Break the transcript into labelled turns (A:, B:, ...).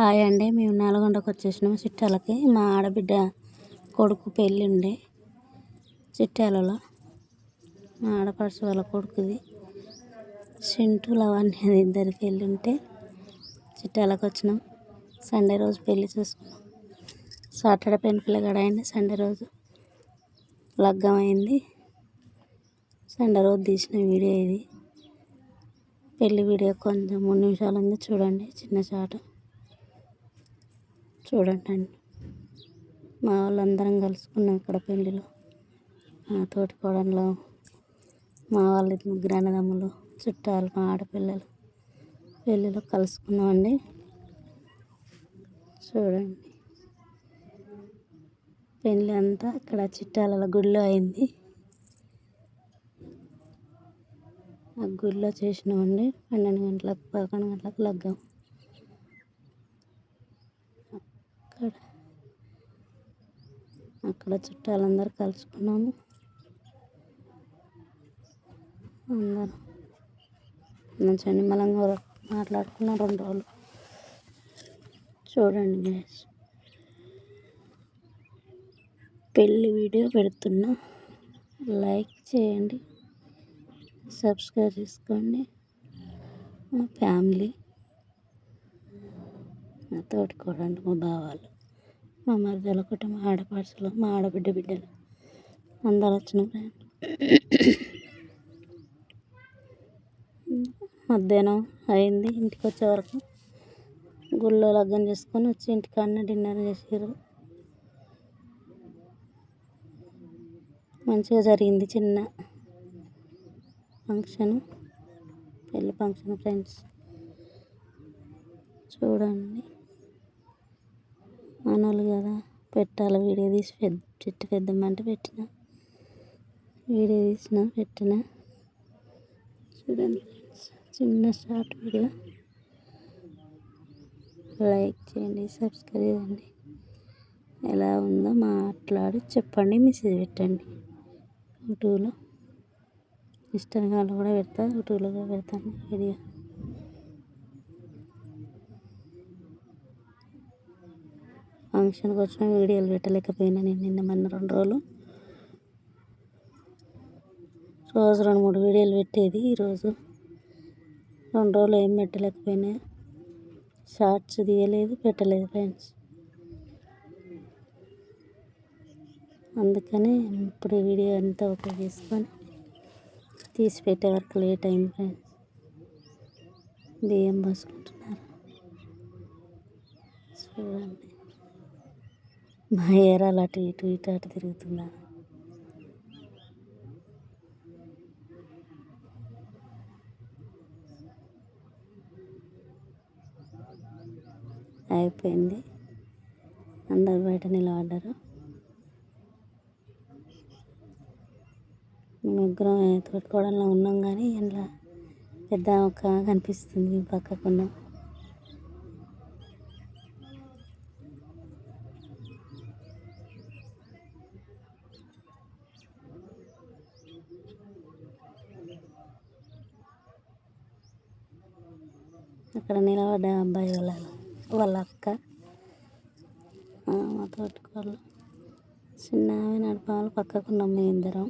A: Hi అండి. మేము నల్గొండకు వచ్చేసినాము చిట్టాలకి. మా ఆడబిడ్డ కొడుకు పెళ్ళి ఉండే చిట్యాలలో. మా ఆడపడుచు వాళ్ళ కొడుకుది చింటూ లవణ్యది ఇద్దరి పెళ్ళి ఉంటే చిట్యాలకు వచ్చినాం. సండే రోజు పెళ్ళి చూసుకున్నాం. సాటర్డే పెళ్లి పిల్లగాడు అయింది. సండే రోజు లగ్గం అయింది. సండే రోజు తీసిన వీడియో ఇది. పెళ్ళి వీడియో కొంచెం 3 నిమిషాలు ఉంది, చూడండి. చిన్న చాట చూడండి. మా వాళ్ళందరం కలుసుకున్నాం ఇక్కడ పెళ్ళిలో. మా తోటి కోడళ్ళు, మా వాళ్ళ ముగ్గురు అన్నదమ్ములు, చుట్టాలు, మా ఆడపిల్లలు పెళ్ళిలో కలుసుకున్నామండి. చూడండి, పెళ్ళి అంతా ఇక్కడ చిట్టాల గుడిలో అయింది. ఆ గుడిలో చేసినామండి. 12 గంటలకు 11 గంటలకు లగ్గం. అక్కడ చుట్టాలందరూ కలుసుకున్నాము. అందరం మంచిగా నిమ్మలంగా మాట్లాడుకున్నాం 2 రోజులు. చూడండి గైస్, పెళ్ళి వీడియో పెడుతున్నా. లైక్ చేయండి, సబ్స్క్రైబ్ చేసుకోండి. మా ఫ్యామిలీ, మా తోటి కోడళ్ళు, మా బావాలు, మా మరదలు ఒకటి, మా ఆడపడుచులు, మా ఆడబిడ్డ బిడ్డలు అందరు వచ్చిన మధ్యాహ్నం అయింది. ఇంటికి వచ్చే వరకు గుళ్ళో లగ్గం చేసుకొని వచ్చి ఇంటికాడనే డిన్నర్ చేసారు. మంచిగా జరిగింది. చిన్న ఫంక్షన్, పెళ్ళి ఫంక్షన్ ఫ్రెండ్స్. చూడండి, మనోళ్ళు కదా, పెట్టాలి వీడియో తీసి చెట్టు పెద్దమ్మంటే పెట్టిన వీడియో తీసిన పెట్టిన. చూడండి ఫ్రెండ్స్, చిన్న షార్ట్ వీడియో. లైక్ చేయండి, సబ్స్క్రైబ్ చేయండి. ఎలా ఉందో మాట్లాడి చెప్పండి, మెసేజ్ పెట్టండి. యూట్యూబ్లో, ఇన్స్టాగ్రామ్లో కూడా పెడతా, యూట్యూబ్లో కూడా పెడతాను వీడియో. ఫంక్షన్కి వచ్చిన వీడియోలు పెట్టలేకపోయినా నేను నిన్న మొన్న 2 రోజులు. రోజు 2-3 వీడియోలు పెట్టేది. ఈరోజు 2 రోజులు ఏం పెట్టలేకపోయినా. షార్ట్స్ తీయలేదు, పెట్టలేదు ఫ్రెండ్స్. అందుకని ఇప్పుడు వీడియో అంతా ఓకే చేసుకొని తీసి పెట్టే వరకు లేట్ అయింది ఫ్రెండ్స్. బియ్యం పోసుకుంటున్నారు. చూడండి, మా ఏరాలు అటు ఇటు తిరుగుతున్నారు. అయిపోయింది. అందరు బయట నిలబడ్డారు. ముగ్గురం తోటికోడల్లో ఉన్నాం, కానీ ఇంట్లో పెద్ద ఒక కనిపిస్తుంది పక్కకున్నాం. అక్కడ నిలబడ్డ అబ్బాయి వాళ్ళ అక్క, మా తోటికోడలు, చిన్న ఆమె, నడిపాలు పక్కకున్నాం మేము ఇద్దరం.